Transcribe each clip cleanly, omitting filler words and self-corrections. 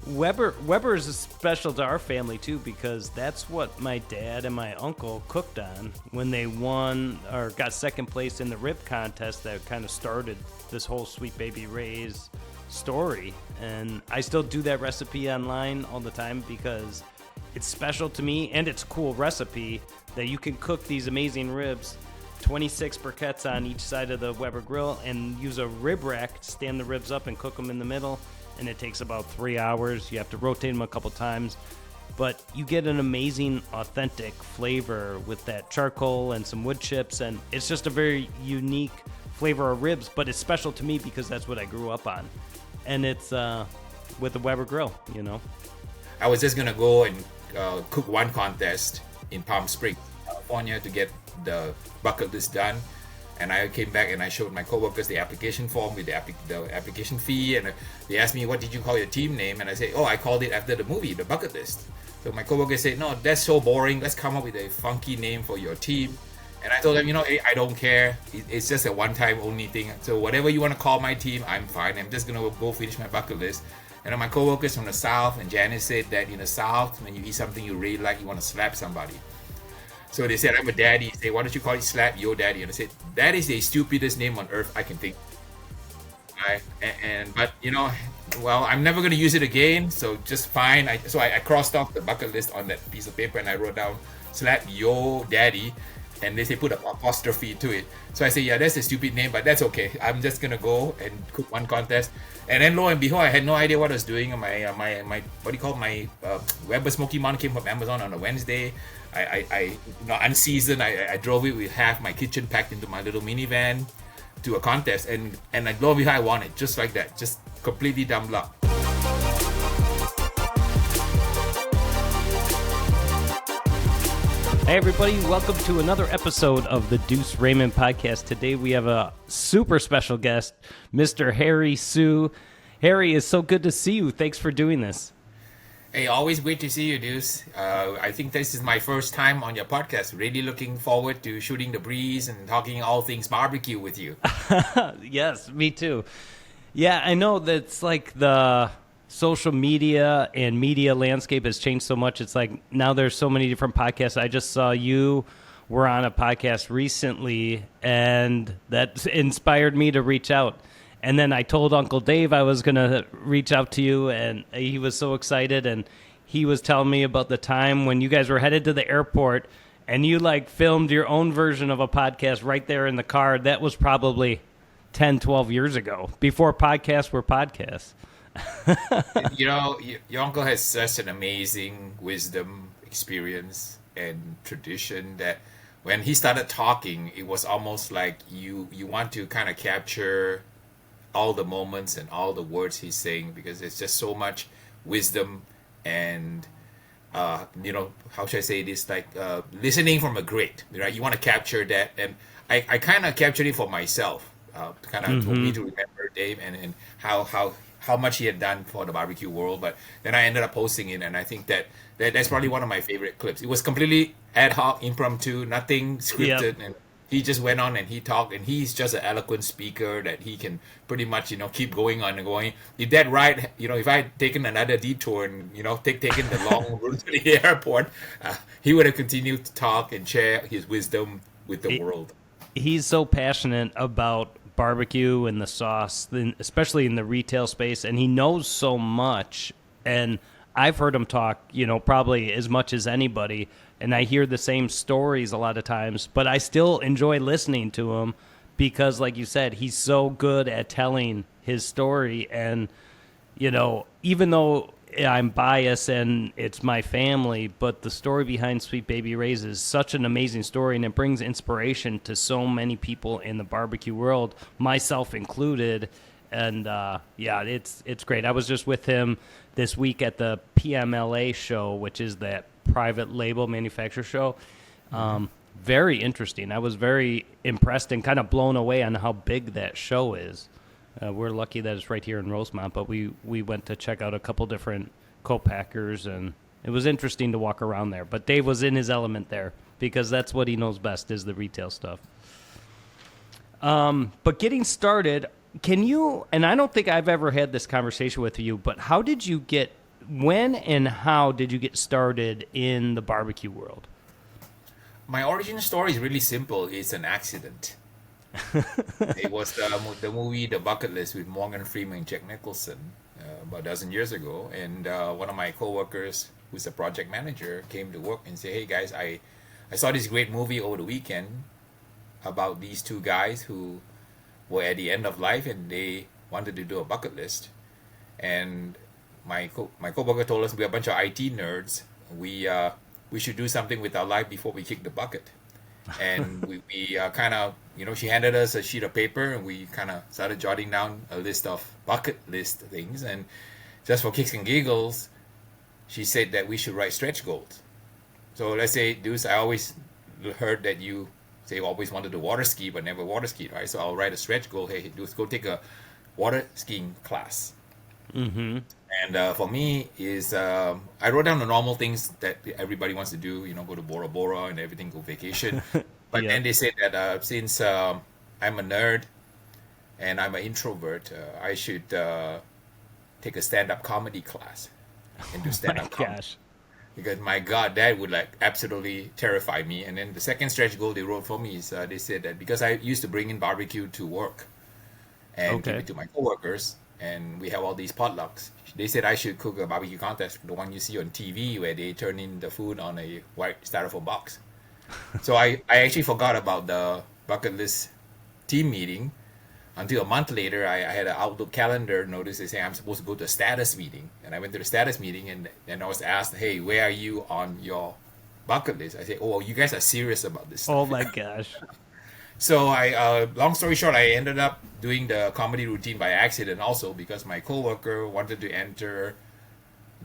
Weber is special to our family too because that's what my dad and my uncle cooked on when they won or got second place in the rib contest that kind of started this whole Sweet Baby Ray's story. And I still do that recipe online all the time because it's special to me and it's a cool recipe that you can cook these amazing ribs, 26 briquettes on each side of the Weber grill, and use a rib rack to stand the ribs up and cook them in the middle. And it takes about 3 hours. You have to rotate them a couple times. But you get an amazing, authentic flavor with that charcoal and some wood chips. And it's just a very unique flavor of ribs, but it's special to me because that's what I grew up on. And it's with the Weber grill, you know. I was just going to go and cook one contest in Palm Springs, California to get the bucket list done. And I came back and I showed my coworkers the application form with the application fee, and they asked me, "What did you call your team name?" And I said, "Oh, I called it after the movie, The Bucket List." So my coworkers said, "No, that's so boring. Let's come up with a funky name for your team." And I told them, hey, I don't care. It's just a one-time only thing. So whatever you want to call my team, I'm fine. I'm just gonna go finish my bucket list. And then my coworkers from the South and Janice said that in the South, when you eat something you really like, you want to slap somebody. So they said, I'm a daddy. They say, why don't you call it Slap Yo Daddy? And I said, that is the stupidest name on earth I can think. But well, I'm never going to use it again. So just fine. So I crossed off the bucket list on that piece of paper and I wrote down Slap Yo Daddy. And they say put an apostrophe to it. So I say, yeah, that's a stupid name, but that's okay. I'm just going to go and cook one contest. And then lo and behold, I had no idea what I was doing. My what do you call it? My Weber Smoky Mountain came from Amazon on a Wednesday. I unseasoned. I drove it with half my kitchen packed into my little minivan to a contest, and lo and behold, I won it just like that, just completely dumb luck. Hey everybody, welcome to another episode of the Duce Raymond podcast. Today we have a super special guest, Mr. Harry Soo. Harry, it's so good to see you. Thanks for doing this. Hey, always great to see you, Duce. I think this is my first time on your podcast. Really looking forward to shooting the breeze and talking all things barbecue with you. Yes, me too. Yeah, I know that's like the social media and media landscape has changed so much. It's like now there's so many different podcasts. I just saw you were on a podcast recently, and that inspired me to reach out. And then I told Uncle Dave I was going to reach out to you, and he was so excited. And he was telling me about the time when you guys were headed to the airport and you like filmed your own version of a podcast right there in the car. That was probably 10, 12 years ago, before podcasts were podcasts. Your uncle has such an amazing wisdom, experience, and tradition that when he started talking, it was almost like you want to kind of capture all the moments and all the words he's saying, because there's just so much wisdom and how should I say this, like listening from a great, right? You want to capture that, and I kind of captured it for myself, kind of told me to remember Dave and how much he had done for the barbecue world. But then I ended up posting it, and I think that's probably one of my favorite clips. It was completely ad hoc, impromptu, nothing scripted. Yep. And he just went on and he talked, and he's just an eloquent speaker that he can pretty much keep going on and going. If that ride, if I had taken another detour and taken the long route to the airport, he would have continued to talk and share his wisdom with the world. He's so passionate about barbecue and the sauce, especially in the retail space, and he knows so much. And I've heard him talk, probably as much as anybody, and I hear the same stories a lot of times, but I still enjoy listening to him because, like you said, he's so good at telling his story. And even though I'm biased and it's my family, but the story behind Sweet Baby Ray's is such an amazing story, and it brings inspiration to so many people in the barbecue world, myself included. And it's great. I was just with him this week at the PMLA show, which is that private label manufacturer show. Very interesting. I was very impressed and kind of blown away on how big that show is. We're lucky that it's right here in Rosemont, but we went to check out a couple different co-packers, and it was interesting to walk around there. But Dave was in his element there because that's what he knows best, is the retail stuff. But getting started, can you, and I don't think I've ever had this conversation with you, but how did you get When and how did you get started in the barbecue world? My origin story is really simple. It's an accident. It was the movie The Bucket List with Morgan Freeman and Jack Nicholson about a dozen years ago. And one of my coworkers, who's a project manager, came to work and said, "Hey guys, I saw this great movie over the weekend about these two guys who were at the end of life and they wanted to do a bucket list." And my coworker told us we're a bunch of IT nerds. We should do something with our life before we kick the bucket. And we kind of, she handed us a sheet of paper and we kind of started jotting down a list of bucket list things. And just for kicks and giggles, she said that we should write stretch goals. So let's say, Duce, I always heard that you say you always wanted to water ski but never water skied, right? So I'll write a stretch goal. Hey, Duce, go take a water skiing class. Mm-hmm. And for me is I wrote down the normal things that everybody wants to do, go to Bora Bora and everything, go vacation. But Yeah. then they said that since I'm a nerd and I'm an introvert, I should take a stand-up comedy class and do My stand-up comedy. gosh. Because my God, that would like absolutely terrify me. And then the second stretch goal they wrote for me is they said that because I used to bring in barbecue to work and give Okay. it to my coworkers, and we have all these potlucks. They said I should cook a barbecue contest, the one you see on TV where they turn in the food on a white styrofoam box. So I actually forgot about the bucket list team meeting until a month later. I had an Outlook calendar notice they say I'm supposed to go to a status meeting. And I went to the status meeting and I was asked, "Hey, where are you on your bucket list?" I said, "Oh, you guys are serious about this Oh stuff." my gosh. So long story short, I ended up doing the comedy routine by accident also because my coworker wanted to enter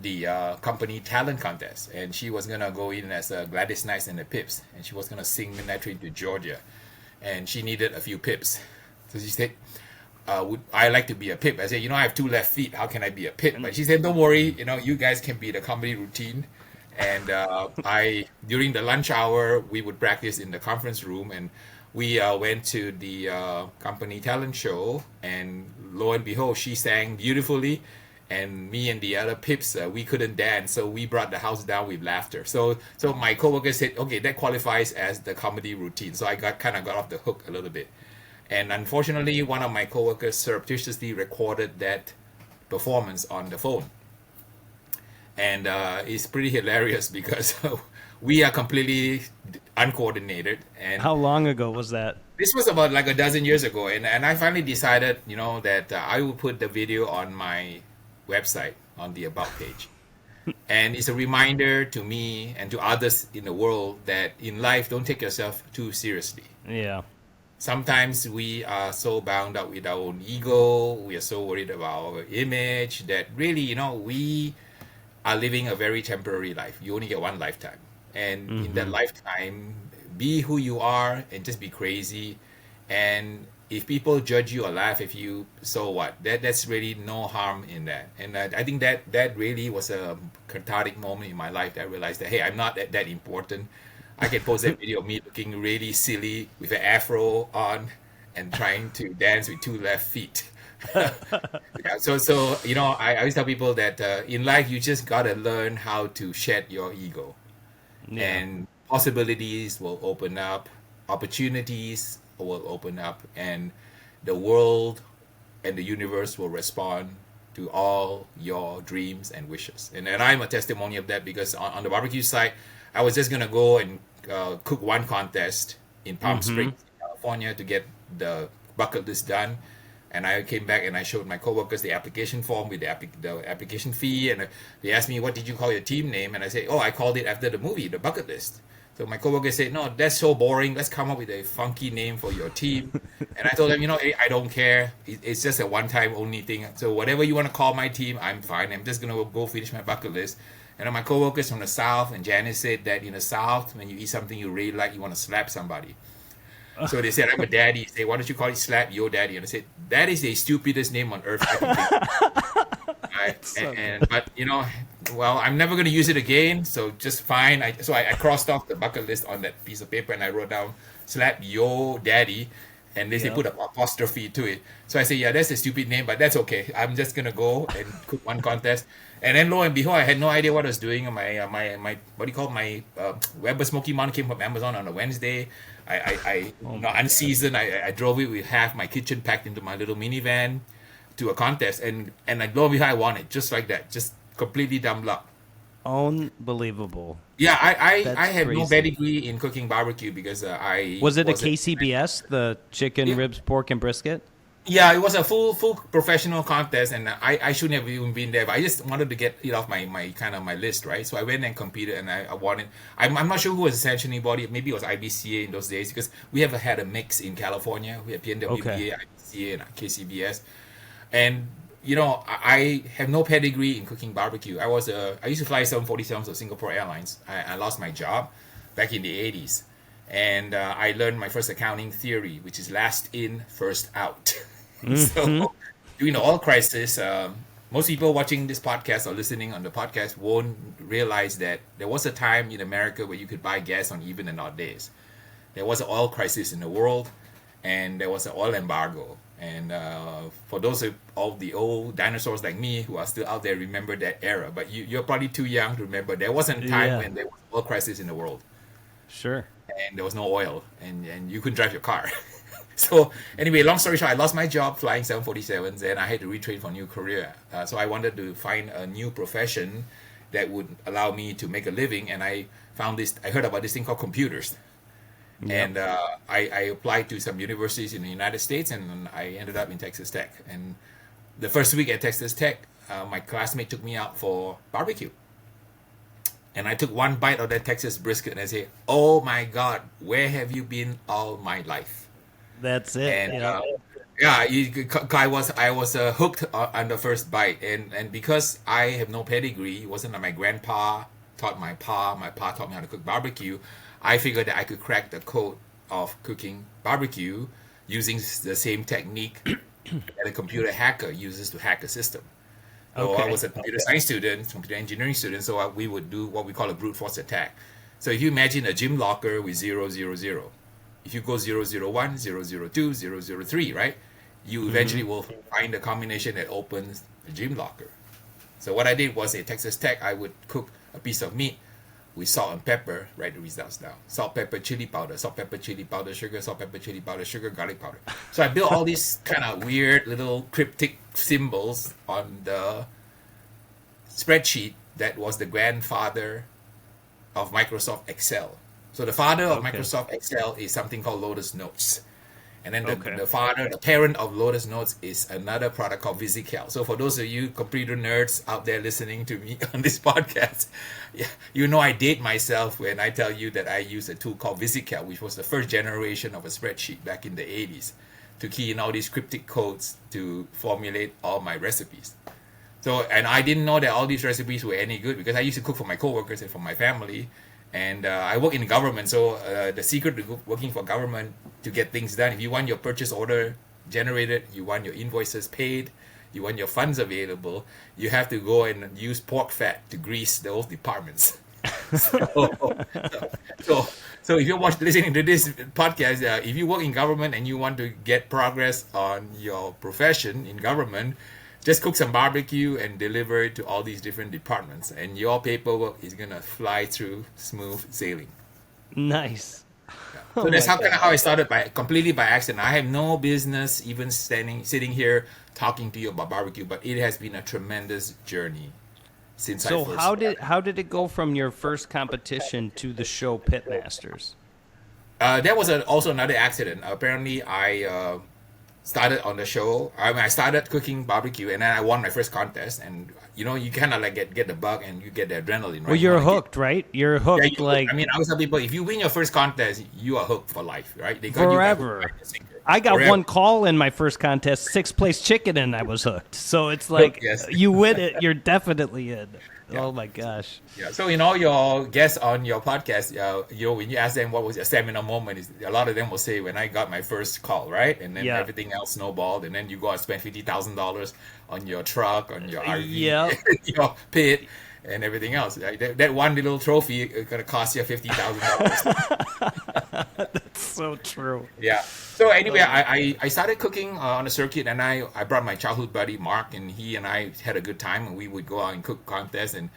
the company talent contest, and she was gonna go in as Gladys Knight and the Pips, and she was gonna sing Midnight Train to Georgia, and she needed a few pips. So she said, "Would I like to be a pip?" I said, "I have two left feet. How can I be a pip?" But she said, "Don't worry. You guys can be the comedy routine." And I during the lunch hour we would practice in the conference room, and we went to the company talent show, and lo and behold, she sang beautifully, and me and the other pips we couldn't dance, so we brought the house down with laughter. So my coworker said, "Okay, that qualifies as the comedy routine." So I got off the hook a little bit, and unfortunately, one of my coworkers surreptitiously recorded that performance on the phone, and it's pretty hilarious because we are completely uncoordinated. And How long ago was that? this was about like a dozen years ago, and I finally decided, that I would put the video on my website on the about page. And it's a reminder to me and to others in the world that in life, don't take yourself too seriously. Yeah. Sometimes we are so bound up with our own ego, we are so worried about our image that really, we are living a very temporary life. You only get one lifetime. And in that lifetime, be who you are and just be crazy. And if people judge you or laugh at you, so what? That's really no harm in that. And I think that really was a cathartic moment in my life that I realized that, hey, I'm not that important. I can post that video of me looking really silly with an afro on and trying to dance with two left feet. Yeah, so I always tell people that in life you just gotta learn how to shed your ego, Yeah. and possibilities will open up, opportunities will open up, and the world and the universe will respond to all your dreams and wishes. And I'm a testimony of that because on the barbecue side, I was just gonna go and cook one contest in Palm Springs, California, to get the bucket list done. And I came back and I showed my coworkers the application form with the application fee, and they asked me, "What did you call your team name?" And I said, "Oh, I called it after the movie, The Bucket List." So my coworker said, "No, that's so boring. Let's come up with a funky name for your team." And I told them, I don't care. It's just a one-time only thing. So whatever you want to call my team, I'm fine. I'm just gonna go finish my bucket list. And then my coworkers from the South and Janice said that in the South, when you eat something you really like, you want to slap somebody. So they said, "I'm a daddy." They say, "Why don't you call it Slap Yo Daddy?" And I said, "That is the stupidest name on earth I can think of." Right? But well, I'm never going to use it again, so just fine. So I crossed off the bucket list on that piece of paper and I wrote down Slap Yo Daddy. and they say Yep. put an apostrophe to it. So I say, yeah, that's a stupid name, but that's okay. I'm just gonna go and cook one contest. And then lo and behold, I had no idea what I was doing. My what do you call Weber Smoky Mountain came from Amazon on a Wednesday. Unseasoned. I drove it with half my kitchen packed into my little minivan to a contest, and lo and behold, I won it just like that, just completely dumb luck. Unbelievable. Yeah, I That's have no crazy. pedigree in cooking barbecue because I Was it a wasn't- KCBS, the chicken, Yeah. ribs, pork, and brisket? Yeah, it was a full professional contest, and I shouldn't have even been there. But I just wanted to get it off my kind of my list, right? So I went and competed, and I won it. I'm not sure who was the sanctioning body. Maybe it was IBCA in those days because we have had a mix in California. We had PNWBA, Okay. IBCA, and KCBS, and I have no pedigree in cooking barbecue. I used to fly 747s of Singapore Airlines. I lost my job back in the 80s, and I learned my first accounting theory, which is last in, first out. So during the oil crisis, most people watching this podcast or listening on the podcast won't realize that there was a time in America where you could buy gas on even and odd days. There was an oil crisis in the world, and there was an oil embargo. And for those of the old dinosaurs like me who are still out there, remember that era. But you're probably too young to remember. There wasn't a time Yeah. when there was an oil crisis in the world, Sure. and there was no oil, and you couldn't drive your car. So anyway, long story short, I lost my job flying 747s, and I had to retrain for a new career. So I wanted to find a new profession that would allow me to make a living, and I heard about this thing called computers. And I applied to some universities in the United States, and I ended up in Texas Tech. And the first week at Texas Tech, my classmate took me out for barbecue. And I took one bite of that Texas brisket, and I said, "Oh my God, where have you been all my life?" That's it. And yeah. I was hooked on the first bite, and because I have no pedigree, it wasn't like my grandpa taught my pa taught me how to cook barbecue. I figured that I could crack the code of cooking barbecue using the same technique that a computer hacker uses to hack a system. So I Okay. was a computer science student, computer engineering student, so we would do what we call a brute force attack. So if you imagine a gym locker with 000, if you go 001, 002, 003, right? You eventually will find a combination that opens the gym locker. So what I did was at Texas Tech, I would cook a piece of meat with salt and pepper, write the results down. Salt, pepper, chili powder, salt, pepper, chili powder, sugar, salt, pepper, chili powder, sugar, garlic powder. So I built all these kind of weird little cryptic symbols on the spreadsheet that was the grandfather of Microsoft Excel. So the father of Okay. Microsoft Excel is something called Lotus Notes. And then Okay. the parent of Lotus Notes is another product called VisiCal. So for those of you computer nerds out there listening to me on this podcast, yeah, you know I date myself when I tell you that I use a tool called VisiCal, which was the first generation of a spreadsheet back in the 80s to key in all these cryptic codes to formulate all my recipes. So, and I didn't know that all these recipes were any good because I used to cook for my coworkers and for my family. And I work in government, so the secret to working for government to get things done, if you want your purchase order generated, you want your invoices paid, you want your funds available, you have to go and use pork fat to grease those departments. So if you're listening to this podcast, if you work in government and you want to get progress on your profession in government, just cook some barbecue and deliver it to all these different departments, and your paperwork is gonna fly through smooth sailing. Nice. So that's how I started completely by accident. I have no business even sitting here talking to you about barbecue, but it has been a tremendous journey since I So first how did it go from your first competition to the show Pitmasters? That was also another accident. Apparently, I started on the show. I started cooking barbecue, and then I won my first contest. And you kind of like get the bug, and you get the adrenaline. Right? Well, You you're wanna hooked, right? You're Yeah, hooked like I always tell people, if you win your first contest, you are hooked for life, right? They got you by hook, forever. line, and sinker. I got Forever. one call in my first contest, 6th place chicken, and I was hooked. So it's like yes. you win it, you're definitely in. Oh my gosh. Yeah. So your guests on your podcast, when you ask them what was your seminal moment, a lot of them will say when I got my first call, right? And then Yeah. everything else snowballed, and then you go and spend $50,000 on your truck, on your RV, Yeah. your pit, and everything else. Right? That one little trophy is gonna cost you $50,000. That's so true. Yeah. So anyway, I started cooking on the circuit, and I brought my childhood buddy Mark, and he and I had a good time, and we would go out and cook contests, and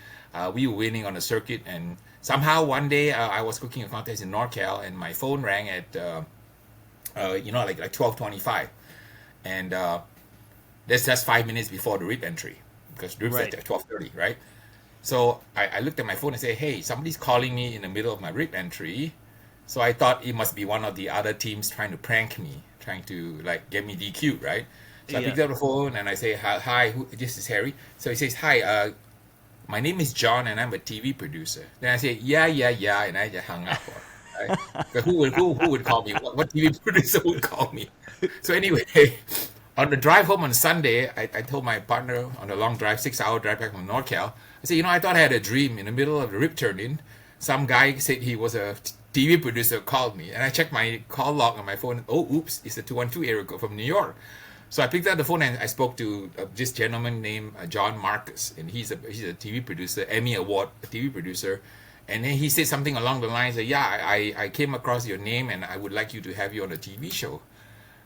we were winning on the circuit. And somehow one day I was cooking a contest in NorCal, and my phone rang at like 12:25, and that's 5 minutes before the rip entry, because rip's Right. at 12:30, right? So I looked at my phone and said, "Hey, somebody's calling me in the middle of my rip entry." So I thought it must be one of the other teams trying to prank me, trying to like get me DQ, right? So I Yeah. picked up the phone and I say, "Hi, this is Harry." So he says, "Hi, my name is John and I'm a TV producer." Then I say, "Yeah, and I just hung up. Right? Because who would call me? What TV producer would call me? So anyway, on the drive home on Sunday, I told my partner on the long drive, 6-hour drive back from NorCal, I said, I thought I had a dream. In the middle of the rip turn-in, some guy said he was a TV producer, called me, and I checked my call log on my phone. Oh, oops, it's a 212 area code from New York. So I picked up the phone and I spoke to this gentleman named John Marcus, and he's a TV producer, Emmy Award TV producer. And then he said something along the lines of, "Yeah, I came across your name and I would like you to have you on a TV show."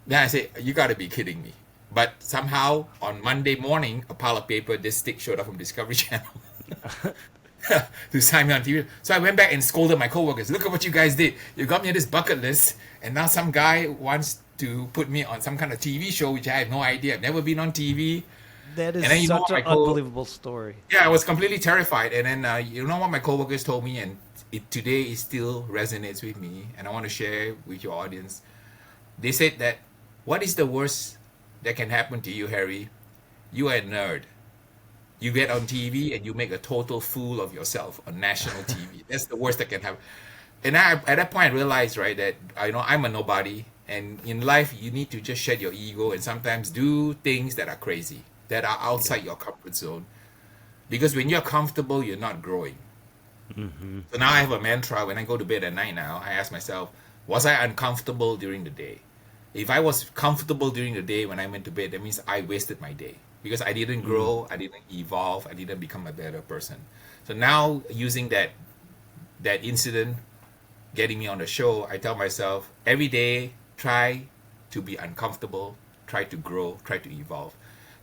Then I said, "You got to be kidding me." But somehow on Monday morning, a pile of paper, this stick showed up from Discovery Channel to sign me on TV. So I went back and scolded my coworkers. "Look at what you guys did. You got me on this bucket list, and now some guy wants to put me on some kind of TV show, which I have no idea. I've never been on TV." That is And then such an unbelievable story. Yeah, I was completely terrified. And then you know what my coworkers told me, and today it still resonates with me, and I want to share with your audience. They said that, "What is the worst that can happen to you, Harry? You are a nerd. You get on TV and you make a total fool of yourself on national TV. That's the worst that can happen." And at that point, I realized, right, that I'm a nobody, and in life you need to just shed your ego and sometimes do things that are crazy, that are outside your comfort zone. Because when you're comfortable, you're not growing. So now I have a mantra when I go to bed at night now. I ask myself, was I uncomfortable during the day? If I was comfortable during the day when I went to bed, that means I wasted my day. Because I didn't grow, I didn't evolve, I didn't become a better person. So now using that incident, getting me on the show, I tell myself, every day, try to be uncomfortable, try to grow, try to evolve.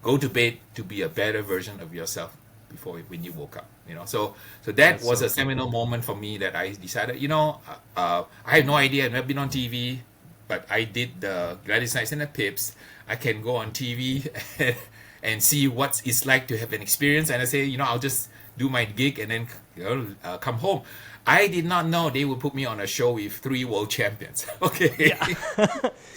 Go to bed to be a better version of yourself when you woke up. So that was a seminal moment for me, that I decided, I have no idea, I've never been on TV, but I did the Gladys Knights and the Pips. I can go on TV and see what it's like to have an experience, and I say, I'll just do my gig and then come home. I did not know they would put me on a show with 3 world champions. Okay. Yeah.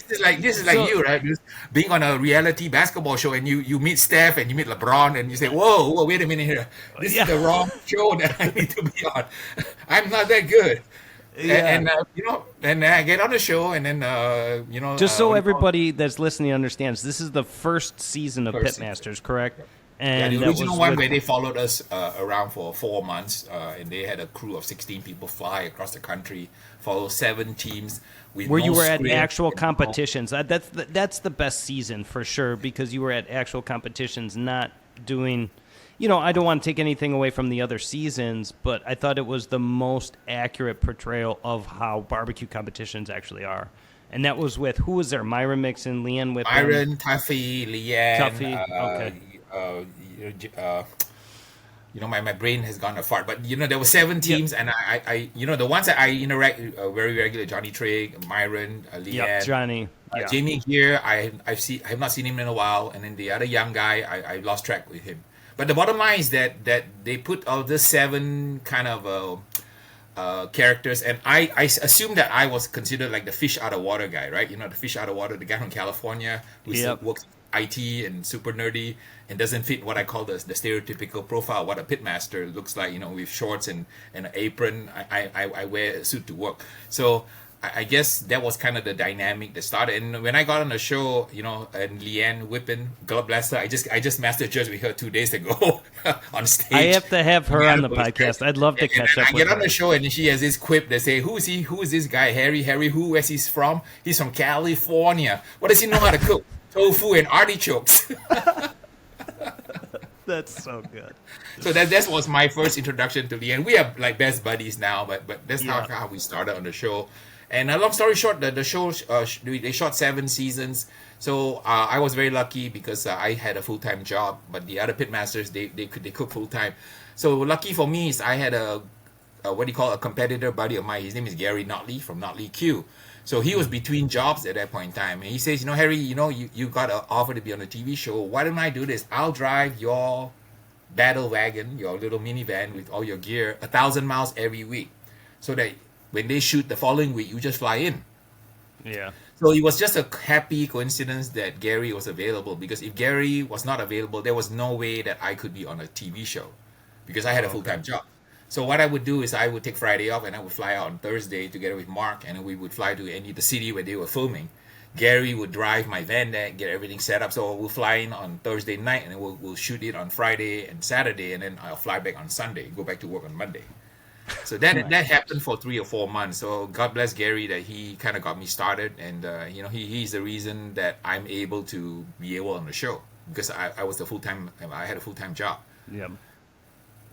This is like So- you, right? Just being on a reality basketball show, and you meet Steph and you meet LeBron, and you say, whoa, wait a minute here. This is the wrong show that I need to be on. I'm not that good. Yeah. And I get on the show, and then Just so what do you call it? everybody that's listening understands, this is the first season of First Pitmasters, correct? Yeah, And the that original was one with- where they followed us around for 4 months, and they had a crew of 16 people fly across the country, follow 7 teams. With where you no were at script actual and no- competitions. That's the best season for sure, because you were at actual competitions, not doing. I don't want to take anything away from the other seasons, but I thought it was the most accurate portrayal of how barbecue competitions actually are. And that was with, who was there? Myron Mixon, Leanne Whippen. Myron, Tuffy, Leanne. Tuffy, My brain has gone afar. But there were 7 teams, and I the ones that I interact very regularly: Johnny Trigg, Myron, Leanne, Yep, Johnny. Yeah. Jamie here. I have not seen him in a while, and then the other young guy, I lost track with him. But the bottom line is that they put all the 7 kind of characters, and I assumed that I was considered like the fish out of water guy, right? The fish out of water, the guy from California who Yep. works IT and super nerdy and doesn't fit what I call the stereotypical profile, what a pitmaster looks like, with shorts and an apron. I wear a suit to work. So I guess that was kind of the dynamic that started. And when I got on the show, and Leanne Whippen, God bless her, I just master judged with her 2 days ago on stage. I have to have her Yeah, on the it was podcast. great. I'd love to And catch then up I with get on her. the show, and she has this quip. They say, "Who is he? Who is this guy? Harry, where's he's from? He's from California. What does he know how to cook? Tofu and artichokes." That's so good. So that was my first introduction to Lee, and we are like best buddies now. But that's Yeah. how we started on the show. And long story short, the show they shot 7 seasons. So I was very lucky because I had a full time job, but the other pitmasters they cook full time. So lucky for me is I had a what do you call a competitor buddy of mine. His name is Gary Notley from Notley Q. So he was between jobs at that point in time, and he says, Harry, you got an offer to be on a TV show. Why don't I do this? I'll drive your battle wagon, your little minivan with all your gear, 1,000 miles every week, so that when they shoot the following week, you just fly in. Yeah. So it was just a happy coincidence that Gary was available, because if Gary was not available, there was no way that I could be on a TV show because I had a full-time job. So what I would do is I would take Friday off and I would fly out on Thursday together with Mark, and we would fly to the city where they were filming. Gary would drive my van there, get everything set up. So we'll fly in on Thursday night, and then we'll shoot it on Friday and Saturday, and then I'll fly back on Sunday, go back to work on Monday. So that happened for 3 or 4 months. So God bless Gary that he kind of got me started, and he's the reason that I'm able to be able on the show, because I was I had a full-time job. Yep.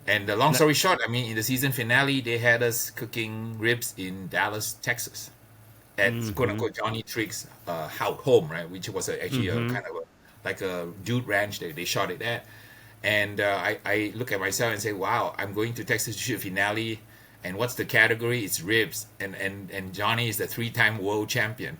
And the long story short, I mean, in the season finale, they had us cooking ribs in Dallas, Texas, at quote unquote Johnny Trigg's home, right? Which was actually a kind of like a dude ranch that they shot it at. And I look at myself and say, wow, I'm going to Texas to shoot finale. And what's the category? It's ribs. And Johnny is the 3-time world champion.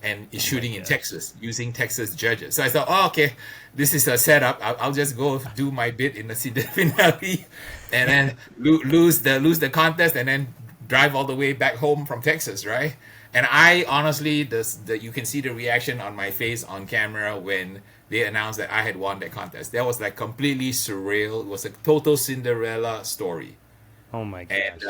And is shooting in Texas using Texas judges. So I thought, oh, okay, this is a setup. I'll just go do my bit in the finale, and then lose the contest, and then drive all the way back home from Texas, right? And I honestly, you can see the reaction on my face on camera when they announced that I had won that contest. That was like completely surreal. It was a total Cinderella story. Oh my gosh. And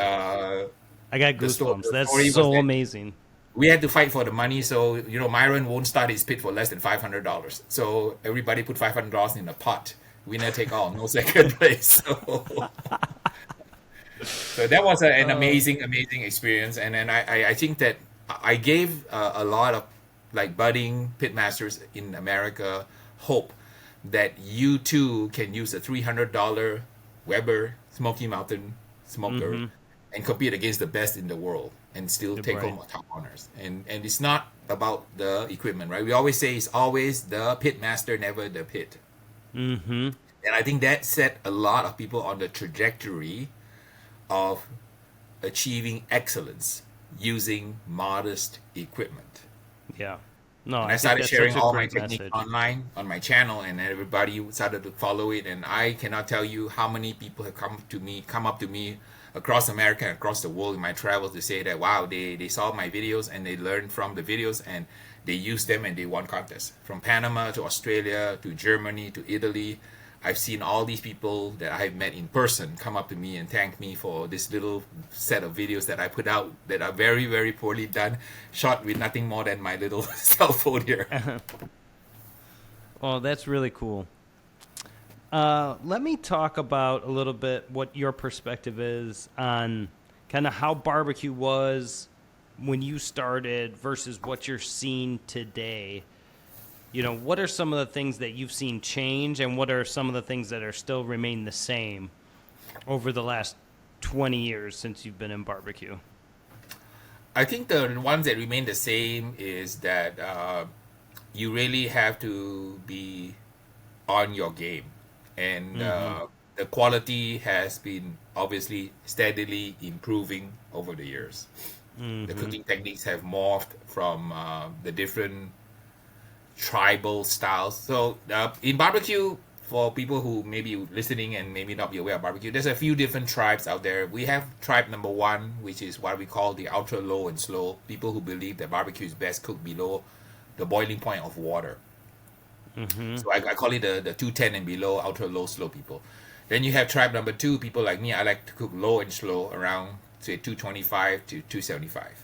I got goosebumps. the That's story so was that amazing. we had to fight for the money. So, Myron won't start his pit for less than $500. So everybody put $500 in a pot. Winner take all, no second place. So that was an amazing experience. And then I think that I gave a lot of like budding pitmasters in America hope that you too can use a $300 Weber Smoky Mountain smoker and compete against the best in the world and still take home top honors. And it's not about the equipment, right? We always say it's always the pitmaster, never the pit. And I think that set a lot of people on the trajectory of achieving excellence using modest equipment. Yeah. No, And I think started that's sharing such a all my great techniques message. online on my channel, and everybody started to follow it. And I cannot tell you how many people have come up to me across America and across the world in my travels to say that, wow, they saw my videos and they learned from the videos and they used them and they won contests. From Panama to Australia to Germany to Italy, I've seen all these people that I have met in person come up to me and thank me for this little set of videos that I put out that are very, very poorly done, shot with nothing more than my little cell phone here. Oh, that's really cool. Let me talk about a little bit what your perspective is on kind of how barbecue was when you started versus what you're seeing today. What are some of the things that you've seen change, and what are some of the things that are still remain the same over the last 20 years since you've been in barbecue? I think the ones that remain the same is that you really have to be on your game. And the quality has been obviously steadily improving over the years. The cooking techniques have morphed from the different tribal styles. So in barbecue, for people who may be listening and maybe not be aware of barbecue, there's a few different tribes out there. We have tribe number 1, which is what we call the ultra low and slow, people who believe that barbecue is best cooked below the boiling point of water. So I call it the 210 and below, ultra low, slow people. Then you have tribe number 2, people like me. I like to cook low and slow, around say 225 to 275.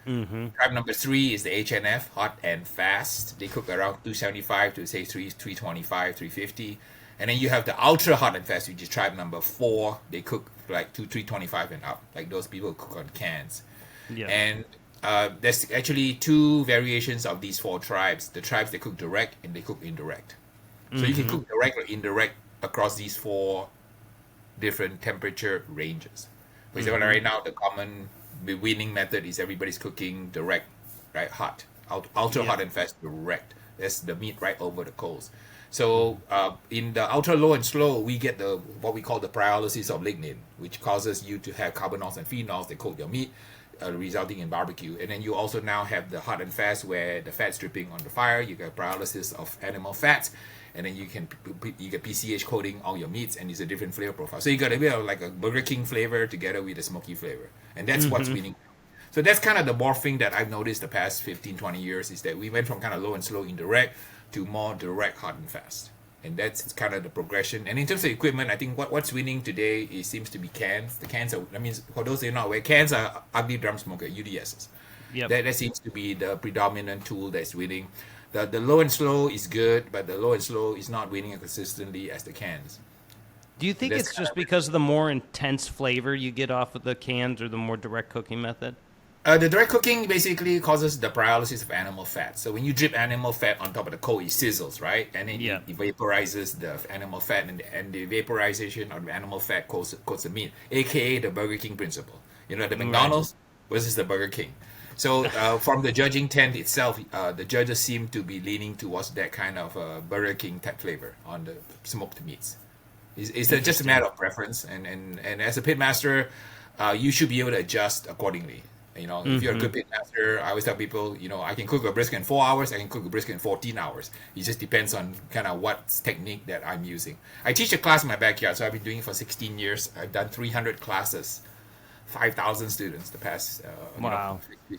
Tribe number 3 is the HNF, hot and fast. They cook around 275 to say 325, 350. And then you have the ultra hot and fast, which is tribe number 4. They cook like 325 and up, like those people who cook on cans. Yeah. And there's actually 2 variations of these 4 tribes. The tribes that cook direct and they cook indirect. So you can cook direct or indirect across these four different temperature ranges. For example, right now the common winning method is everybody's cooking direct, right? Hot, ultra hot and fast direct. That's the meat right over the coals. So in the ultra low and slow, we get the what we call the pyrolysis of lignin, which causes you to have carbenols and phenols that coat your meat, resulting in barbecue. And then you also now have the hot and fast, where the fat's dripping on the fire. You get pyrolysis of animal fats, and then you get PCH coating all your meats, and it's a different flavor profile. So you got a bit of like a Burger King flavor together with a smoky flavor, and that's what's winning. So that's kind of the morphing that I've noticed the past 15, 20 years, is that we went from kind of low and slow indirect to more direct, hot and fast. And that's kind of the progression. And in terms of equipment, I think what's winning today seems to be cans. The cans are, I mean, for those who are not aware, cans are ugly drum smoker, UDSs. Yep. That seems to be the predominant tool that's winning. The low and slow is good, but the low and slow is not winning as consistently as the cans. Do you think it's just because of the more intense flavor you get off of the cans, or the more direct cooking method? The direct cooking basically causes the pyrolysis of animal fat. So when you drip animal fat on top of the coal, it sizzles, right? And then it vaporizes the animal fat, and the vaporization of the animal fat coats the meat, aka the Burger King principle. You know, the McDonald's versus the Burger King. So from the judging tent itself, the judges seem to be leaning towards that kind of Burger King type flavor on the smoked meats. It's just a matter of preference, and as a pitmaster, you should be able to adjust accordingly. You know, if you're a good pitmaster, I always tell people, you know, I can cook a brisket in 4 hours, I can cook a brisket in 14 hours. It just depends on kind of what technique that I'm using. I teach a class in my backyard, so I've been doing it for 16 years. I've done 300 classes, 5,000 students the past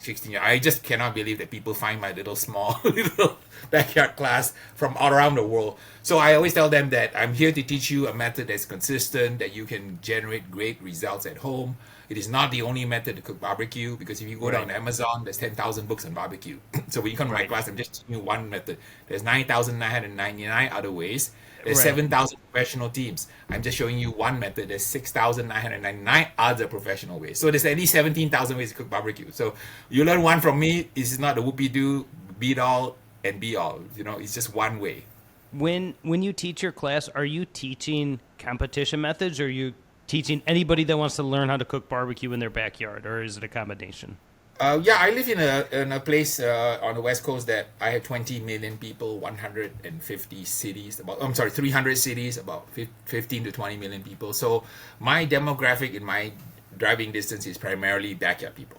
16 years. I just cannot believe that people find my little small little backyard class from all around the world. So I always tell them that I'm here to teach you a method that's consistent, that you can generate great results at home. It is not the only method to cook barbecue, because if you go down Amazon, there's 10,000 books on barbecue. So when you come to my class, I'm just teaching you one method. There's 9,999 other ways. There's 7,000 professional teams. I'm just showing you one method. There's 6,999 other professional ways. So there's at least 17,000 ways to cook barbecue. So you learn one from me. It's not the whoopie-doo, beat all and be all. You know, it's just one way. When you teach your class, are you teaching competition methods, or are you teaching anybody that wants to learn how to cook barbecue in their backyard, or is it a combination? I live in a place on the West Coast that I have 20 million people, 150 cities, 300 cities, about 15 to 20 million people. So my demographic in my driving distance is primarily backyard people.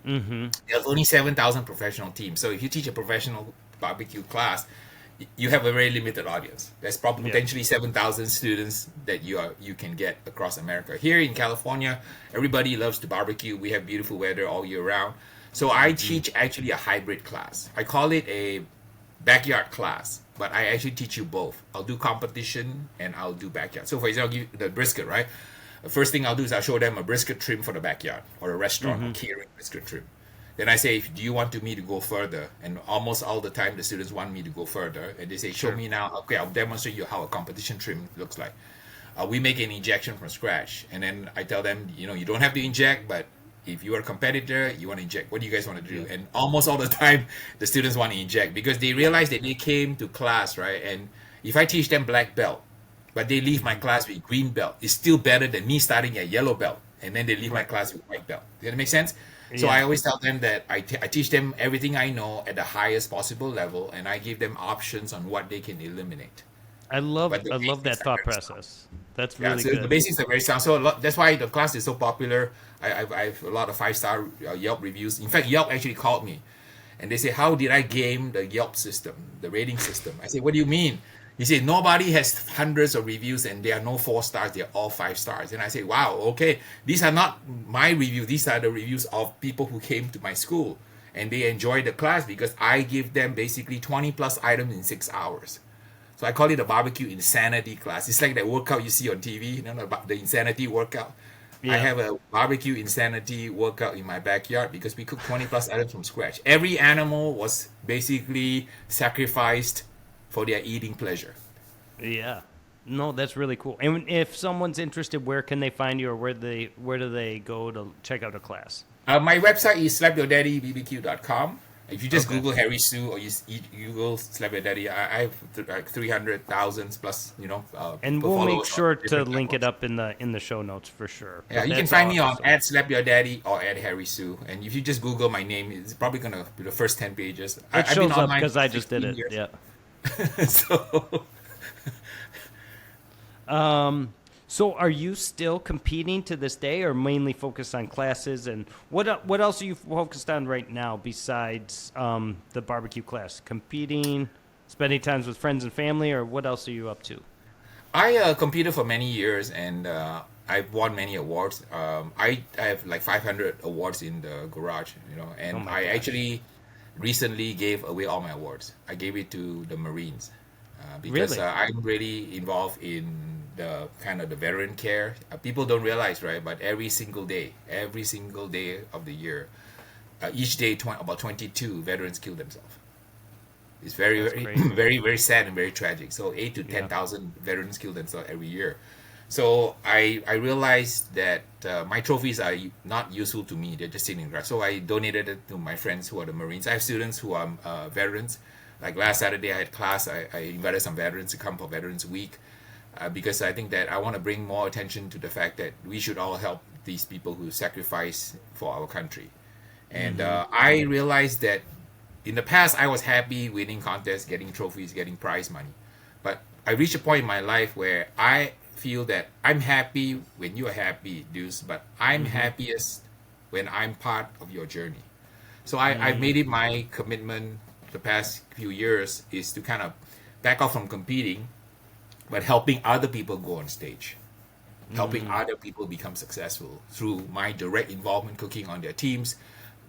There's only 7,000 professional teams. So if you teach a professional barbecue class, you have a very limited audience. There's probably potentially 7,000 students that you can get across America. Here in California, everybody loves to barbecue. We have beautiful weather all year round. So I teach actually a hybrid class. I call it a backyard class, but I actually teach you both. I'll do competition and I'll do backyard. So for example, I'll give you the brisket, right? The first thing I'll do is I'll show them a brisket trim for the backyard, or a restaurant or catering brisket trim. Then I say, do you want me to go further? And almost all the time, the students want me to go further. And they say, show me now. Okay, I'll demonstrate you how a competition trim looks like. We make an injection from scratch. And then I tell them, you know, you don't have to inject, but if you are a competitor, you want to inject. What do you guys want to do? And almost all the time, the students want to inject, because they realize that they came to class, right? And if I teach them black belt, but they leave my class with green belt, it's still better than me starting at yellow belt, and then they leave my class with white belt. Does that make sense? So I always tell them that I teach them everything I know at the highest possible level, and I give them options on what they can eliminate. I love that thought process. That's really good. The basics are very sound. So that's why the class is so popular. I have a lot of 5-star Yelp reviews. In fact, Yelp actually called me, and they say, how did I game the Yelp system, the rating system? I say, what do you mean? He said, nobody has hundreds of reviews and there are no 4 stars, they're all 5 stars. And I say, wow, okay, these are not my reviews, these are the reviews of people who came to my school. And they enjoy the class because I give them basically 20 plus items in 6 hours. So I call it a barbecue insanity class. It's like that workout you see on TV, you know, the insanity workout. I have a barbecue insanity workout in my backyard because we cook 20 plus items from scratch. Every animal was basically sacrificed for their eating pleasure. Yeah. No, that's really cool. And if someone's interested, where can they find you, or where do they go to check out a class? My website is slapyodaddybbq.com, If you just Okay. Google Harry Soo or you Google Slap Yo Daddy, I have like 300,000 plus, And we'll make followers on sure to different link it platforms. up in the show notes for sure. Yeah, But you can that's find me on awesome. @Slap Your Daddy or @Harry Soo, and if you just Google my name, it's probably gonna be the first 10 pages. It I've been shows up online because for I just did 16 it. years, Yeah. so So are you still competing to this day, or mainly focused on classes? And what else are you focused on right now besides the barbecue class? Competing, spending times with friends and family, or what else are you up to? I competed for many years and I've won many awards. I have like 500 awards in the garage, Oh and my I gosh. actually recently gave away all my awards. I gave it to the Marines because Really? I'm really involved in the kind of the veteran care. People don't realize, right? But every single day of the year, each day about 22 veterans kill themselves. It's very, That's very, crazy. very, very sad and very tragic. So 8 to 10,000 veterans kill themselves every year. So I realized that my trophies are not useful to me. They're just sitting there. So I donated it to my friends who are the Marines. I have students who are veterans. Like last Saturday, I had class. I invited some veterans to come for Veterans Week because I think that I want to bring more attention to the fact that we should all help these people who sacrifice for our country. And I realized that in the past, I was happy winning contests, getting trophies, getting prize money. But I reached a point in my life where I feel that I'm happy when you are happy, Deuce, but I'm happiest when I'm part of your journey. So I've made it my commitment the past few years is to kind of back off from competing, but helping other people go on stage, helping other people become successful through my direct involvement cooking on their teams,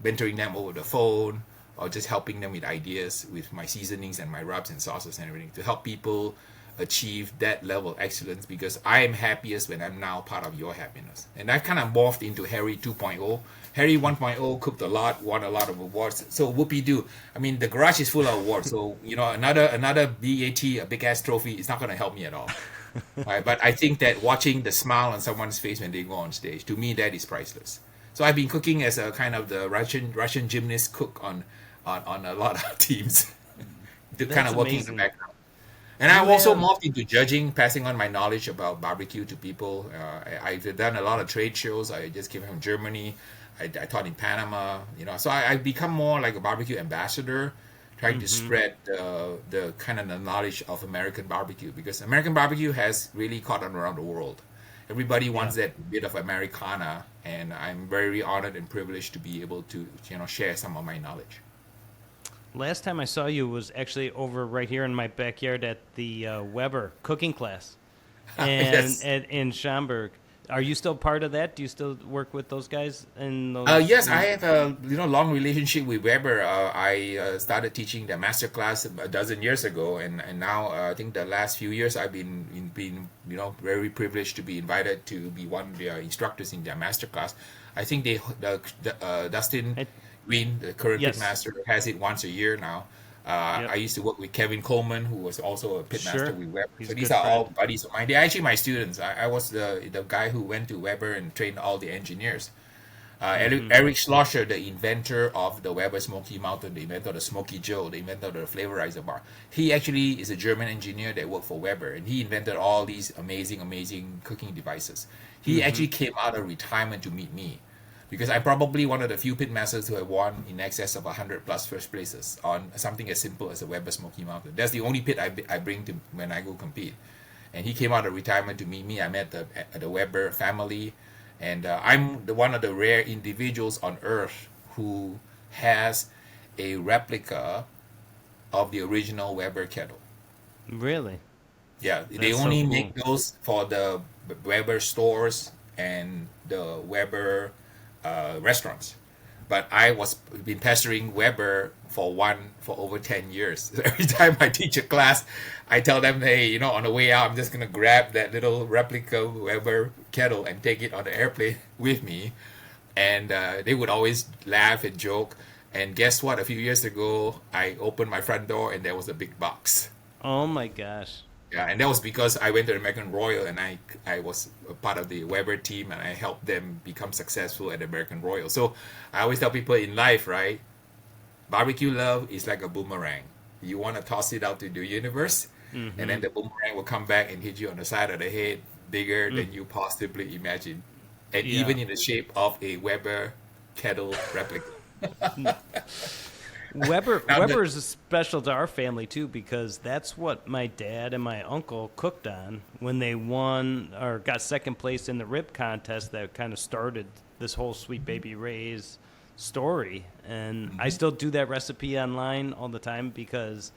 mentoring them over the phone, or just helping them with ideas with my seasonings and my rubs and sauces and everything to help people achieve that level of excellence because I am happiest when I'm now part of your happiness. And I've kind of morphed into Harry 2.0. Harry 1.0 cooked a lot, won a lot of awards. So whoopee do. I mean, the garage is full of awards. So another BAT, a big ass trophy, is not going to help me at all. Right? But I think that watching the smile on someone's face when they go on stage, to me, that is priceless. So I've been cooking as a kind of the Russian gymnast cook on a lot of teams, to kind That's of working in the amazing. background. And You I've also have morphed into judging, passing on my knowledge about barbecue to people. I've done a lot of trade shows. I just came from Germany. I taught in Panama. So I've become more like a barbecue ambassador, trying to spread the kind of the knowledge of American barbecue because American barbecue has really caught on around the world. Everybody yeah. wants that bit of Americana, and I'm very honored and privileged to be able to share some of my knowledge. Last time I saw you was actually over right here in my backyard at the Weber cooking class, and Yes. in Schaumburg. Are you still part of that? Do you still work with those guys in those? Yes, I have a long relationship with Weber. I started teaching the master class a dozen years ago, and now I think the last few years I've been very privileged to be invited to be one of their instructors in their master class. I think Dustin I, Green, the current yes. pitmaster, has it once a year now. I Yep. used to work with Kevin Coleman, who was also a pitmaster Sure. with Weber. He's So a these good are all friend. buddies of mine. They're actually my students. I was the guy who went to Weber and trained all the engineers. Eric Schlosser, the inventor of the Weber Smoky Mountain, the inventor of the Smoky Joe, the inventor of the flavorizer bar. He actually is a German engineer that worked for Weber, and he invented all these amazing, amazing cooking devices. He actually came out of retirement to meet me because I'm probably one of the few pitmasters who have won in excess of 100 plus first places on something as simple as a Weber Smoky Mountain. That's the only pit I bring to when I go compete. And he came out of retirement to meet me. I met the Weber family, and I'm one of the rare individuals on earth who has a replica of the original Weber kettle. Really? Yeah, they That's so only cool. make those for the Weber stores and the Weber restaurants. But I was been pestering Weber for over 10 years. Every time I teach a class, I tell them, hey, on the way out, I'm just gonna grab that little replica Weber kettle and take it on the airplane with me, and they would always laugh and joke. And guess what? A few years ago, I opened my front door and there was a big box. Oh my gosh. Yeah, and that was because I went to the American Royal and I was a part of the Weber team and I helped them become successful at American Royal. So I always tell people in life, right? barbecue love is like a boomerang. You want to toss it out to the universe, and then the boomerang will come back and hit you on the side of the head, bigger than you possibly imagine, and Yeah. even in the shape of a Weber kettle replica. Now Weber is special to our family too because that's what my dad and my uncle cooked on when they won or got second place in the rib contest that kind of started this whole Sweet Baby Ray's story. And I still do that recipe online all the time because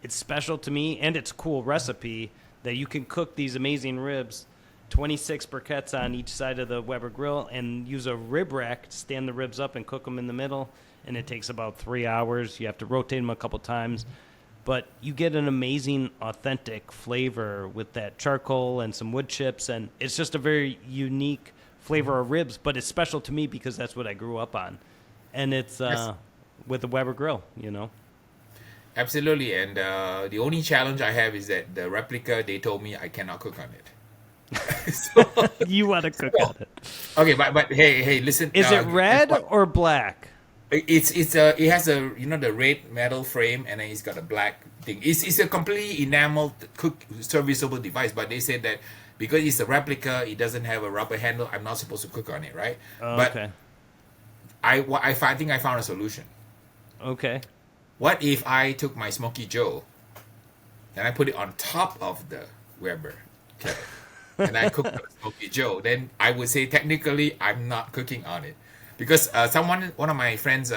it's special to me and it's a cool recipe that you can cook these amazing ribs, 26 briquettes on each side of the Weber grill, and use a rib rack to stand the ribs up and cook them in the middle. And it takes about 3 hours. You have to rotate them a couple times. But you get an amazing, authentic flavor with that charcoal and some wood chips. And it's just a very unique flavor of ribs. But it's special to me because that's what I grew up on. And it's Yes. with the Weber grill, you know. Absolutely, and the only challenge I have is that the replica, they told me I cannot cook on it. So, You want to cook on it. okay, but hey, listen. Is it red what- or black? it has a the red metal frame, and then it's got a black thing. It's a completely enameled cook serviceable device, but they said that because it's a replica, it doesn't have a rubber handle. I'm not supposed to cook on it, right? Oh, But okay. I think I found a solution. Okay. What if I took my Smoky Joe and I put it on top of the Weber kettle and I cooked the Smoky Joe? Then I would say technically I'm not cooking on it because one of my friends,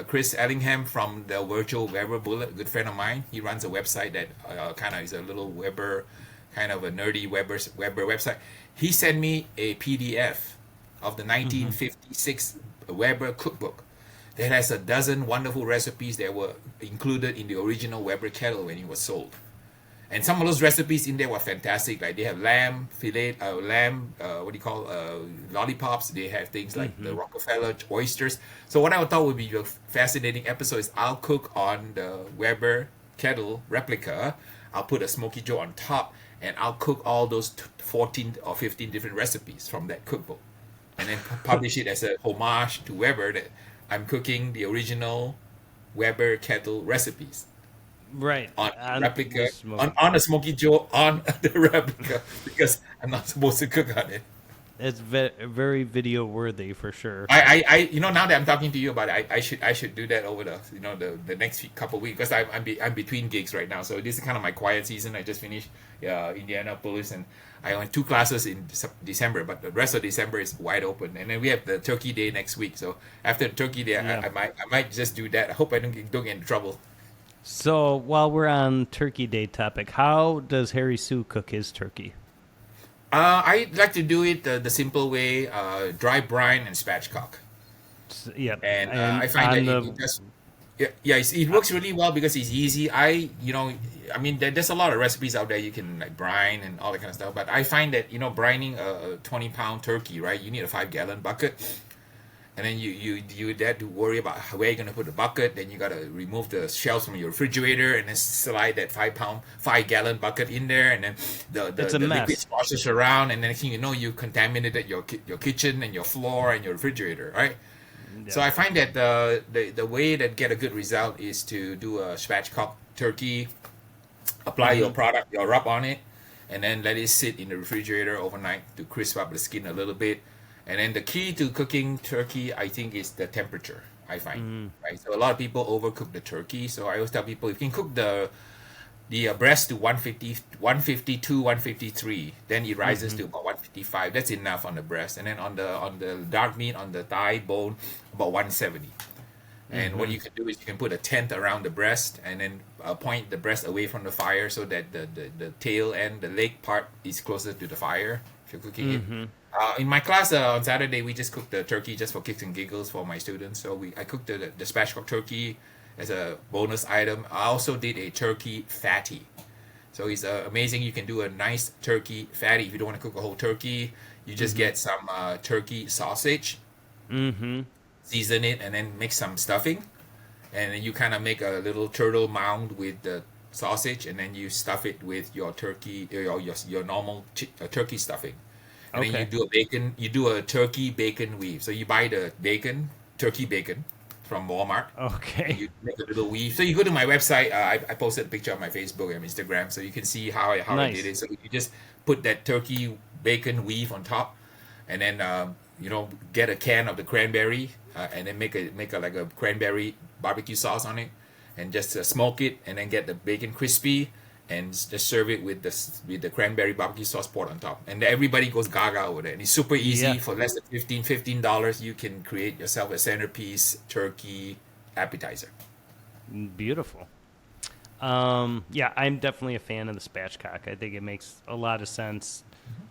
Chris Ellingham from the Virtual Weber Bullet, a good friend of mine, he runs a website that kind of is a little Weber, kind of a nerdy Weber website. He sent me a PDF of the 1956 Weber cookbook that has a dozen wonderful recipes that were included in the original Weber kettle when it was sold. And some of those recipes in there were fantastic. Like they have lamb fillet, lollipops. They have things like the Rockefeller oysters. So what I thought would be a fascinating episode is I'll cook on the Weber kettle replica. I'll put a Smoky Joe on top, and I'll cook all those 14 or 15 different recipes from that cookbook, and then publish it as a homage to Weber that I'm cooking the original Weber kettle recipes Right. on replica, the smoke. on a Smoky Joe on the replica because I'm not supposed to cook on it. It's very video worthy for sure. I now that I'm talking to you about it, I should do that over the next couple of weeks because I'm between gigs right now, so this is kind of my quiet season. I just finished Indianapolis, and I went 2 classes in December, but the rest of December is wide open, and then we have the Turkey Day next week. So after the Turkey Day, Yeah. I might just do that. I hope I don't get in trouble. So while we're on Turkey Day topic, how does Harry Soo cook his turkey? I like to do it the simple way: dry brine and spatchcock. Yep. And I find that it does. Yeah, it works really well because it's easy. There's a lot of recipes out there you can like brine and all that kind of stuff. But I find that brining a 20-pound turkey, right? You need a 5-gallon bucket, and then you have to worry about where you're gonna put the bucket. Then you gotta remove the shelves from your refrigerator and then slide that 5-gallon bucket in there, and then It's a the mess. liquid splashes around, and then next thing you know, you contaminated your kitchen and your floor and your refrigerator, right? So I find that the way that get a good result is to do a spatchcock turkey, apply your product, your rub on it, and then let it sit in the refrigerator overnight to crisp up the skin a little bit. And then the key to cooking turkey, I think, is the temperature. I find, right? So a lot of people overcook the turkey. So I always tell people if you can cook the breast to 152, 153, then it rises to about 155. That's enough on the breast, and then on the dark meat, on the thigh bone, about 170. And what you can do is you can put a tent around the breast, and then point the breast away from the fire so that the tail and the leg part is closer to the fire if you're cooking it. In my class on Saturday, we just cooked the turkey just for kicks and giggles for my students. So I cooked the spatchcock turkey as a bonus item. I also did a turkey fatty. So it's amazing. You can do a nice turkey fatty. If you don't want to cook a whole turkey, you just get some turkey sausage, season it, and then mix some stuffing. And then you kind of make a little turtle mound with the sausage, and then you stuff it with your turkey, your normal turkey stuffing. And then you do a turkey bacon weave. So you buy the turkey bacon from Walmart. Okay. You make a little weave. So you go to my website. I posted a picture on my Facebook and Instagram, so you can see how I did Nice. it. So you just put that turkey bacon weave on top, and then get a can of the cranberry, and then make a like a cranberry barbecue sauce on it, and just smoke it, and then get the bacon crispy, and just serve it with the cranberry barbecue sauce poured on top, and everybody goes gaga over it. And it's super easy. Yeah. For less than $15. You can create yourself a centerpiece turkey appetizer. Beautiful. Yeah, I'm definitely a fan of the spatchcock. I think it makes a lot of sense.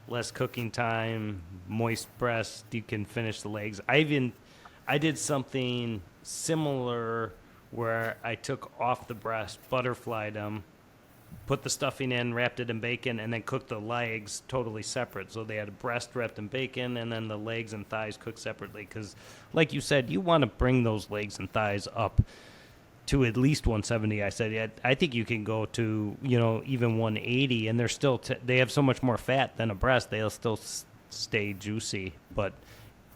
Less cooking time, moist breast. You can finish the legs. I did something similar where I took off the breast, butterflied them, put the stuffing in, wrapped it in bacon, and then cooked the legs totally separate. So they had a breast wrapped in bacon, and then the legs and thighs cooked separately. Because, like you said, you want to bring those legs and thighs up to at least 170. I said, yeah, I think you can go to, even 180, and they're still they have so much more fat than a breast. They'll still stay juicy, but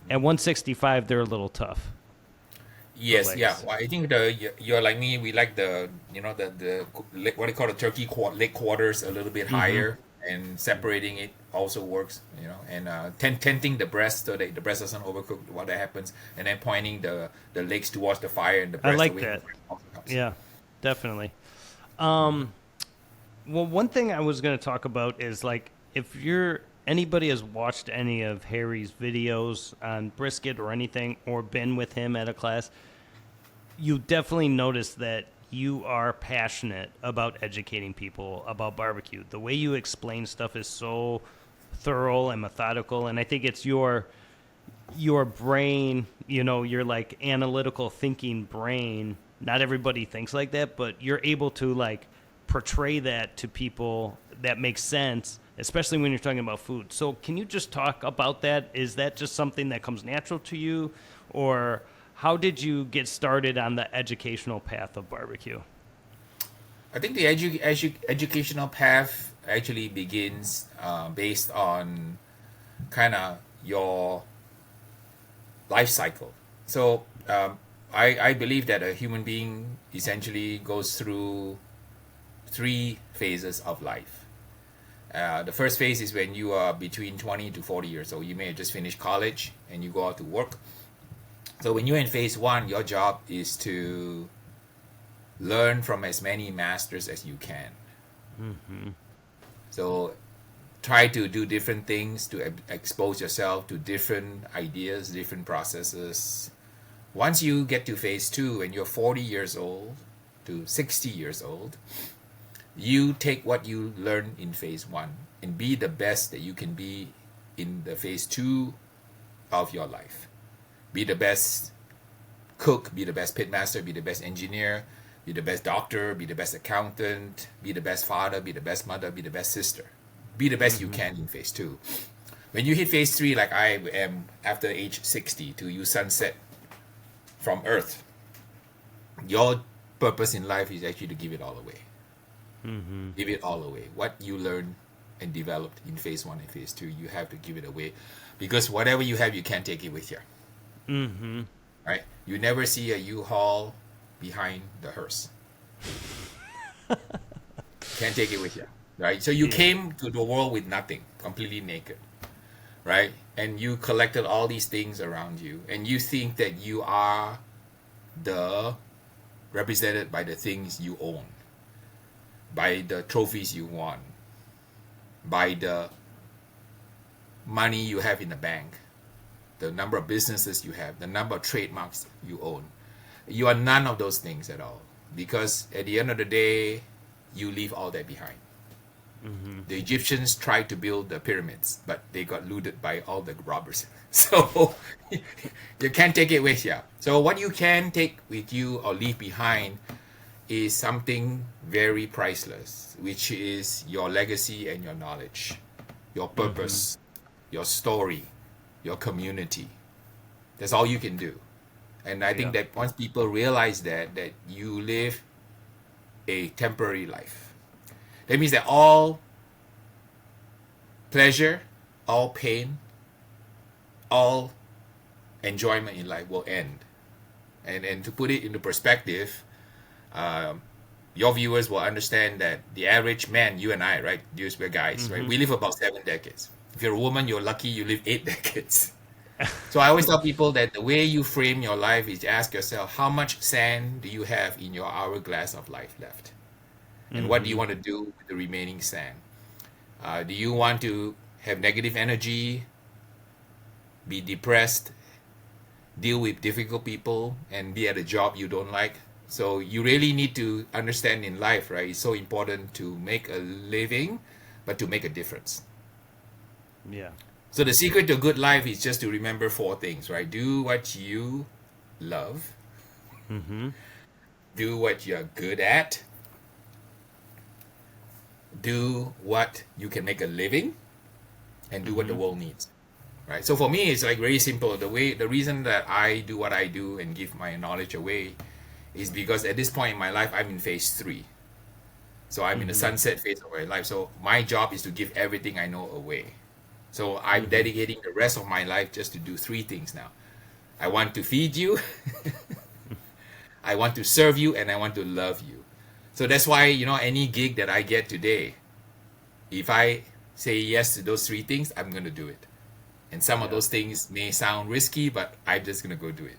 at 165, they're a little tough. Yes, Legs. yeah. Well, I think you're like me. We like the what do you call the turkey leg quarters a little bit higher, and separating it also works. And tenting the breast so that the breast doesn't overcook. What that happens, and then pointing the legs towards the fire and the I breast like away that. from the fire also helps. Yeah, definitely. Well, one thing I was going to talk about is like if anybody has watched any of Harry's videos on brisket or anything, or been with him at a class, you definitely notice that you are passionate about educating people about barbecue. The way you explain stuff is so thorough and methodical, and I think it's your brain, your like analytical thinking brain. Not everybody thinks like that, but you're able to like portray that to people that makes sense, especially when you're talking about food. So can you just talk about that? Is that just something that comes natural to you, or how did you get started on the educational path of barbecue? I think the educational path actually begins based on kind of your life cycle. So I believe that a human being essentially goes through 3 phases of life. The first phase is when you are between 20 to 40 years old. You may have just finished college and you go out to work. So when you're in phase 1, your job is to learn from as many masters as you can. So try to do different things to expose yourself to different ideas, different processes. Once you get to phase 2 and you're 40 years old to 60 years old, you take what you learn in phase 1 and be the best that you can be in the phase 2 of your life. Be the best cook, be the best pitmaster, be the best engineer, be the best doctor, be the best accountant, be the best father, be the best mother, be the best sister. Be the best you can in phase 2. When you hit phase 3, like I am after age 60, till you sunset from Earth, your purpose in life is actually to give it all away. Give it all away. What you learned and developed in phase 1 and phase 2, you have to give it away, because whatever you have, you can't take it with you. Right? You never see a U-Haul behind the hearse. Can't take it with you. Right? So you came to the world with nothing, completely naked. Right? And you collected all these things around you, and you think that you are represented by the things you own, by the trophies you won, by the money you have in the bank, the number of businesses you have, the number of trademarks you own. You are none of those things at all, because at the end of the day, you leave all that behind. The Egyptians tried to build the pyramids, but they got looted by all the robbers. So you can't take it with you. So what you can take with you or leave behind is something very priceless, which is your legacy and your knowledge, your purpose, your story, your community. That's all you can do. And I think that once people realize that you live a temporary life, that means that all pleasure, all pain, all enjoyment in life will end. And to put it into perspective, your viewers will understand that the average man, you and I, right, we're guys, right, we live about 7 decades. If you're a woman, you're lucky you live 8 decades. So I always tell people that the way you frame your life is to ask yourself, how much sand do you have in your hourglass of life left? And what do you want to do with the remaining sand? Do you want to have negative energy, be depressed, deal with difficult people, and be at a job you don't like? So you really need to understand in life, right? It's so important to make a living, but to make a difference. Yeah. So the secret to a good life is just to remember 4 things, right? Do what you love. Do what you're good at. Do what you can make a living, and do what the world needs, right? So for me, it's like very simple. The reason that I do what I do and give my knowledge away is because at this point in my life, I'm in phase 3. So I'm in the sunset phase of my life. So my job is to give everything I know away. So I'm dedicating the rest of my life just to do 3 things now. I want to feed you, I want to serve you, and I want to love you. So that's why, any gig that I get today, if I say yes to those 3 things, I'm going to do it. And some of those things may sound risky, but I'm just going to go do it.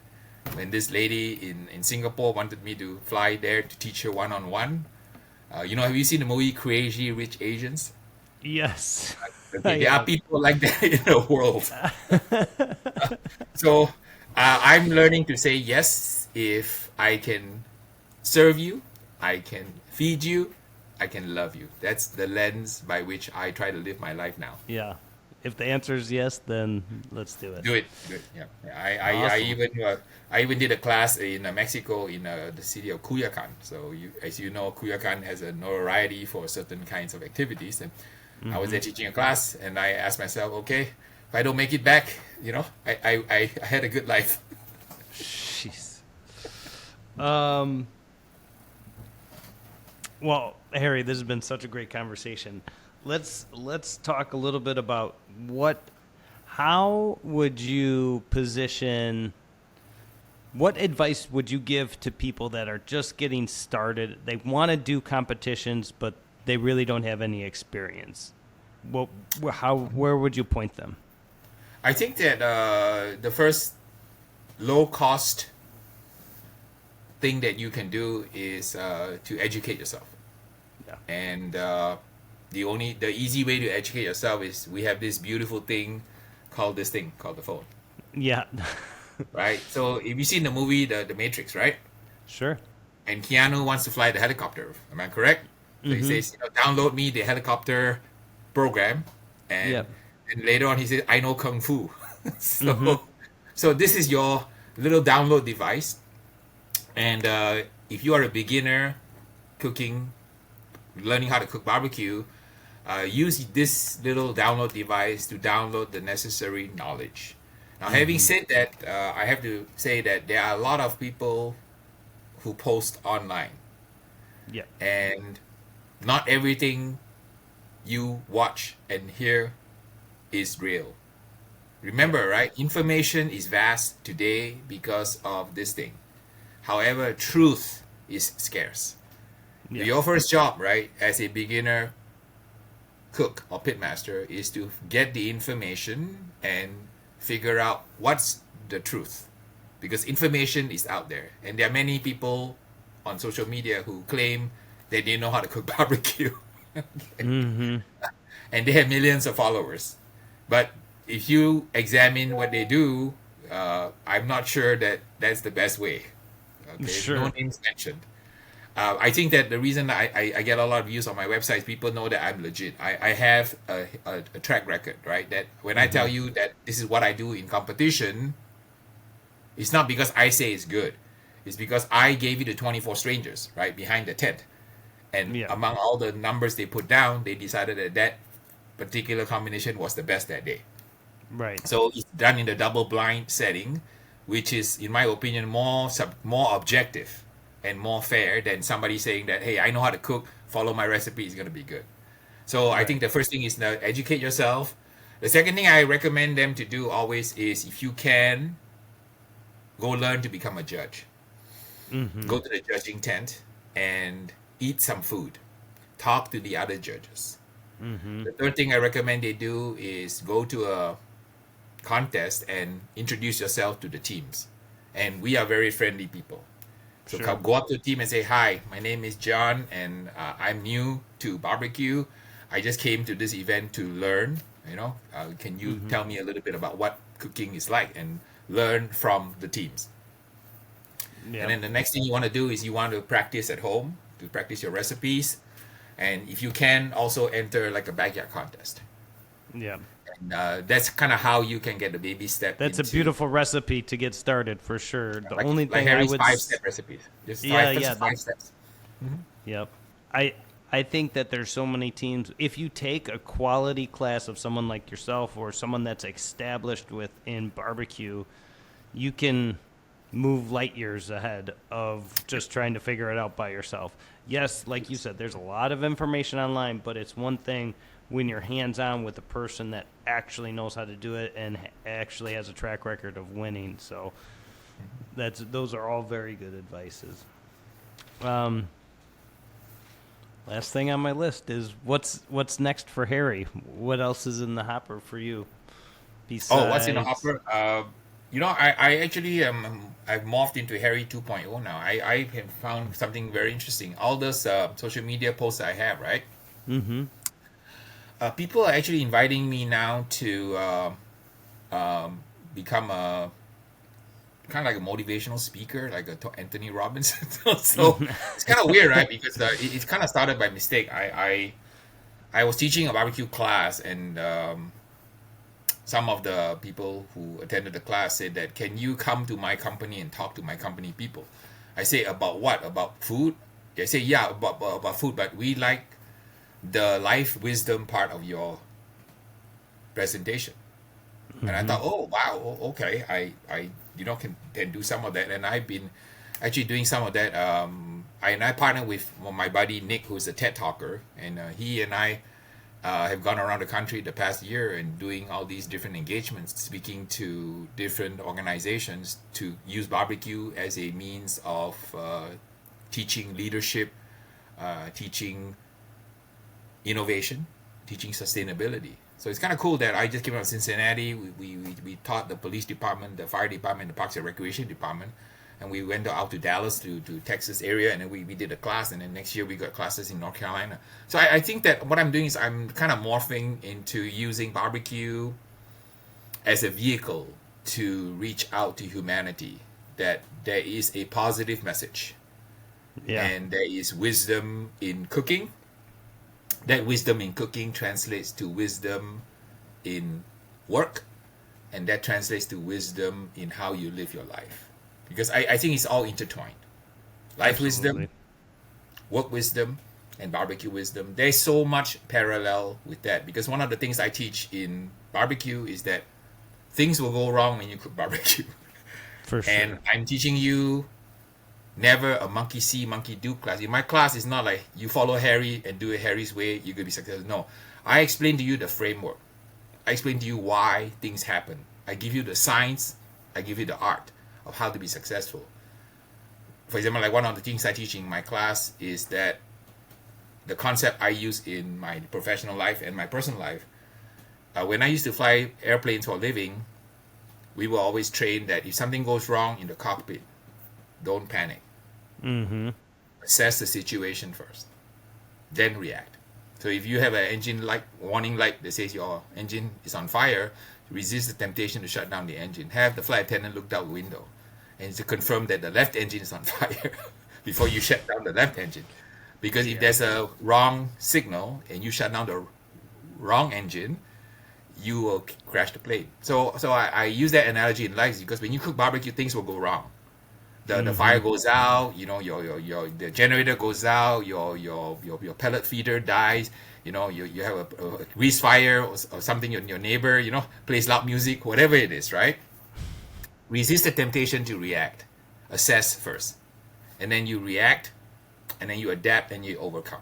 When this lady in Singapore wanted me to fly there to teach her one-on-one, have you seen the movie Crazy Rich Asians? Yes. Okay, there are people like that in the world. So I'm learning to say yes if I can serve you, I can feed you, I can love you. That's the lens by which I try to live my life now. Yeah. If the answer is yes, then let's do it. Do it. Yeah. I even did a class in Mexico in the city of Culiacan. So as you know, Culiacan has a notoriety for certain kinds of activities, and I was there teaching a class, and I asked myself, okay, if I don't make it back, I had a good life. Jeez. Well, Harry, this has been such a great conversation. Let's talk a little bit about how would you position, what advice would you give to people that are just getting started? They want to do competitions, but they really don't have any experience. Where would you point them? I think that the first low-cost thing that you can do is to educate yourself. Yeah. And the easy way to educate yourself is we have this beautiful thing called the phone. Yeah. Right? So if you've seen the movie The Matrix, right? Sure. And Keanu wants to fly the helicopter. Am I correct? So he says, download me the helicopter program. And later on he says, I know Kung Fu. So this is your little download device. And if you are a beginner cooking, learning how to cook barbecue, use this little download device to download the necessary knowledge. Now, having said that, I have to say that there are a lot of people who post online. Yeah. And not everything you watch and hear is real. Remember, right? Information is vast today because of this thing. However, truth is scarce. Yeah. Your first job, right, as a beginner cook or pitmaster is to get the information and figure out what's the truth. Because information is out there. And there are many people on social media who claim that they know how to cook barbecue. And they have millions of followers. But if you examine what they do, I'm not sure that that's the best way. Okay? Sure. No names mentioned. I think that the reason I get a lot of views on my website, people know that I'm legit. I have a track record, right? That when I tell you that this is what I do in competition, it's not because I say it's good. It's because I gave you the 24 strangers, right, behind the tent. And among all the numbers they put down, they decided that that particular combination was the best that day. Right. So it's done in the double blind setting, which is, in my opinion, more objective and more fair than somebody saying that, hey, I know how to cook, follow my recipe, it's going to be good. So I think the first thing is to educate yourself. The second thing I recommend them to do always is, if you can, go learn to become a judge. go to the judging tent and eat some food, talk to the other judges. The third thing I recommend they do is go to a contest and introduce yourself to the teams. And we are very friendly people. So Sure. go up to the team and say, "Hi, my name is John, and I'm new to barbecue. I just came to this event to learn. Can you tell me a little bit about what cooking is like and learn from the teams?" And then Yeah. the next thing you want to do is you want to practice at home, to practice your recipes. And if you can, also enter like a backyard contest. Yeah. And that's kind of how you can get the baby step That's a into beautiful recipe to get started for sure. The only like thing I Harry's would 5-step recipes. Just Yeah, five, yeah, just 5 steps. Yep. I think that there's so many teams. If you take a quality class of someone like yourself or someone that's established within barbecue, you can move light years ahead of just trying to figure it out by yourself. Yes, like you said, there's a lot of information online, but it's one thing when you're hands-on with a person that actually knows how to do it and actually has a track record of winning. So those are all very good advices. Last thing on my list is what's next for Harry? What else is in the hopper for you? Oh, what's in the Besides, hopper? I actually I've morphed into Harry 2.0 now. I have found something very interesting. All those social media posts I have, right? People are actually inviting me now to become a kind of like a motivational speaker, like Anthony Robbins. So it's kind of weird, right? Because it kind of started by mistake. I was teaching a barbecue class, and some of the people who attended the class said that, "Can you come to my company and talk to my company people?" I say, "About what? About food?" They say, "Yeah, about food, but we like the life wisdom part of your presentation." And I thought, "Oh wow, okay, I can do some of that." And I've been actually doing some of that. I partner with my buddy Nick, who's a TED talker, and he and I have gone around the country the past year and doing all these different engagements, speaking to different organizations to use barbecue as a means of teaching leadership, teaching innovation, teaching sustainability. So it's kind of cool that I just came out of Cincinnati. We taught the police department, the fire department, the parks and recreation department, and we went out to Dallas, to Texas area, and then we did a class, and then next year we got classes in North Carolina. So I think that what I'm doing is I'm kind of morphing into using barbecue as a vehicle to reach out to humanity, that there is a positive message, yeah, and there is wisdom in cooking. That wisdom in cooking translates to wisdom in work, and that translates to wisdom in how you live your life. Because I think it's all intertwined. Life absolutely. wisdom, work wisdom, and barbecue wisdom. There's so much parallel with that. Because one of the things I teach in barbecue is that things will go wrong when you cook barbecue. For sure. And I'm teaching you never a monkey see, monkey do class. In my class, it's not like you follow Harry and do it Harry's way, you're going to be successful. No. I explain to you the framework. I explain to you why things happen. I give you the science. I give you the art of how to be successful. For example, like one of the things I teach in my class is that the concept I use in my professional life and my personal life. When I used to fly airplanes for a living, we were always trained that if something goes wrong in the cockpit, don't panic. Assess the situation first, then react. So if you have an engine light, warning light that says your engine is on fire, resist the temptation to shut down the engine. Have the flight attendant look out the window and to confirm that the left engine is on fire before you shut down the left engine. Because if there's a wrong signal and you shut down the wrong engine, you will crash the plane. So I use that analogy in life because when you cook barbecue, things will go wrong. The fire goes out, your the generator goes out, your pellet feeder dies, you have a grease fire or something, your neighbor, plays loud music, whatever it is, right? Resist the temptation to react. Assess first. And then you react, and then you adapt and you overcome.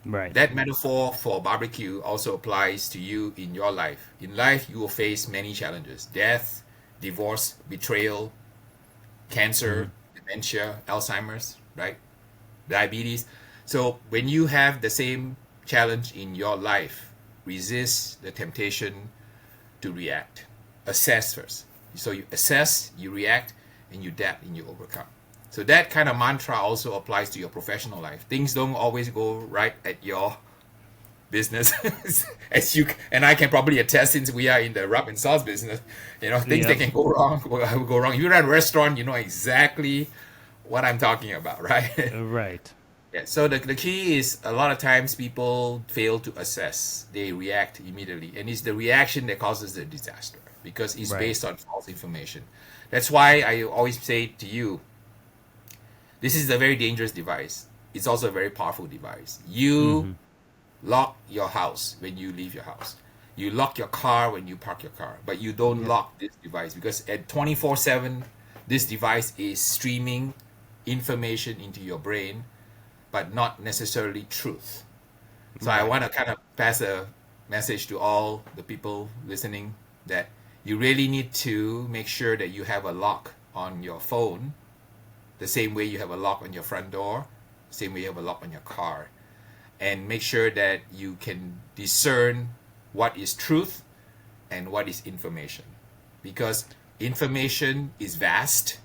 Right. That metaphor for barbecue also applies to you in your life. In life, you will face many challenges: death, divorce, betrayal, cancer, dementia, Alzheimer's, right? Diabetes. So when you have the same challenge in your life, resist the temptation to react. Assess first. So you assess, you react, and you adapt and you overcome. So that kind of mantra also applies to your professional life. Things don't always go right at your business, as you and I can probably attest, since we are in the rub and sauce business. Things that can go wrong will go wrong. If you're at a restaurant, you know exactly what I'm talking about, right? Right. Yeah. So the key is, a lot of times people fail to assess. They react immediately, and it's the reaction that causes the disaster because it's Right. based on false information. That's why I always say to you, this is a very dangerous device. It's also a very powerful device. You lock your house when you leave your house. You lock your car when you park your car, but you don't lock this device, because at 24/7, this device is streaming information into your brain, but not necessarily truth. So I want to kind of pass a message to all the people listening that you really need to make sure that you have a lock on your phone, the same way you have a lock on your front door, same way you have a lock on your car, and make sure that you can discern what is truth and what is information, because information is vast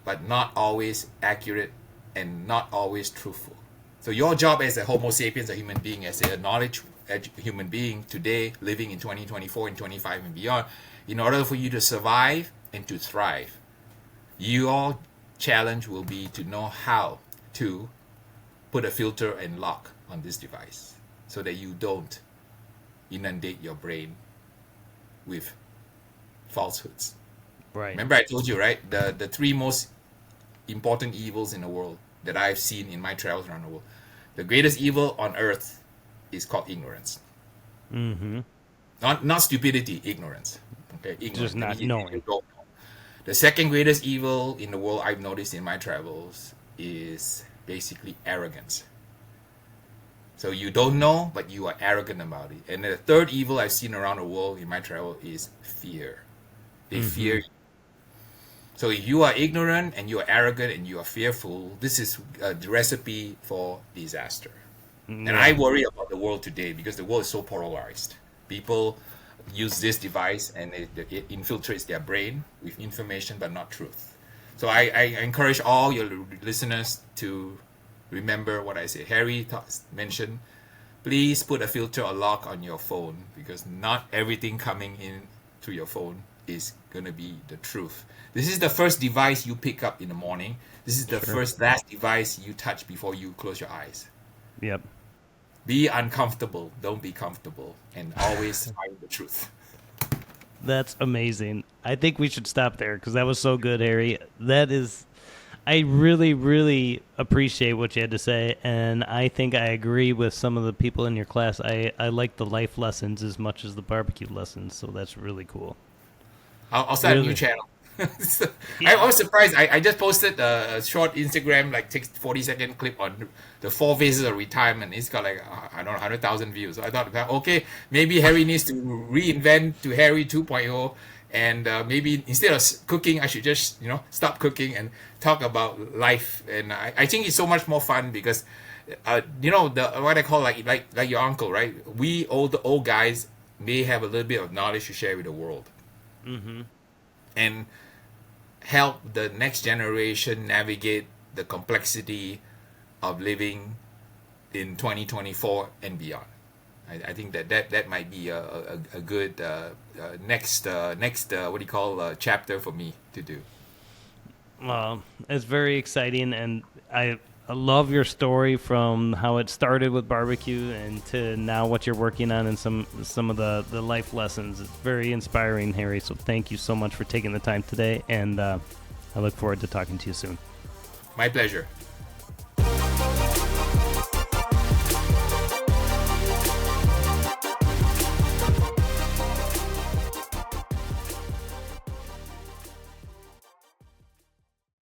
but not always accurate and not always truthful. So your job as a Homo sapiens, a human being, as a knowledge human being today, living in 2024 and 25 and beyond, in order for you to survive and to thrive, your challenge will be to know how to put a filter and lock on this device so that you don't inundate your brain with falsehoods. Right. Remember I told you, right? The three most important evils in the world that I've seen in my travels around the world. The greatest evil on earth is called ignorance. Mm-hmm. Not stupidity, ignorance. Okay, ignorance. Just not You knowing. don't know. The second greatest evil in the world I've noticed in my travels is basically arrogance. So you don't know, but you are arrogant about it. And the third evil I've seen around the world in my travel is fear. They fear you. So if you are ignorant and you are arrogant and you are fearful, this is the recipe for disaster. And I worry about the world today because the world is so polarized. People use this device and it infiltrates their brain with information but not truth. So I encourage all your listeners to remember what I said. Harry mentioned, please put a filter or lock on your phone, because not everything coming in through your phone is going to be the truth. This is the first device you pick up in the morning. This is the last device you touch before you close your eyes. Yep. Be uncomfortable. Don't be comfortable. And always find the truth. That's amazing. I think we should stop there because that was so good, Harry. I really, really appreciate what you had to say, and I think I agree with some of the people in your class. I like the life lessons as much as the barbecue lessons, so that's really cool. I'll start a new channel. I was surprised. I just posted a short Instagram, like 40-second clip on the 4 phases of retirement. It's got like, I don't know, 100,000 views. So I thought, okay, maybe Harry needs to reinvent to Harry 2.0. And maybe instead of cooking, I should just, stop cooking and talk about life. And I think it's so much more fun because, what I call like your uncle, right? We old guys may have a little bit of knowledge to share with the world. Mm-hmm. And help the next generation navigate the complexity of living in 2024 and beyond. I think that might be a good next chapter for me to do. Well, it's very exciting, and I love your story from how it started with barbecue and to now what you're working on and some of the life lessons. It's very inspiring, Harry. So thank you so much for taking the time today, and I look forward to talking to you soon. My pleasure.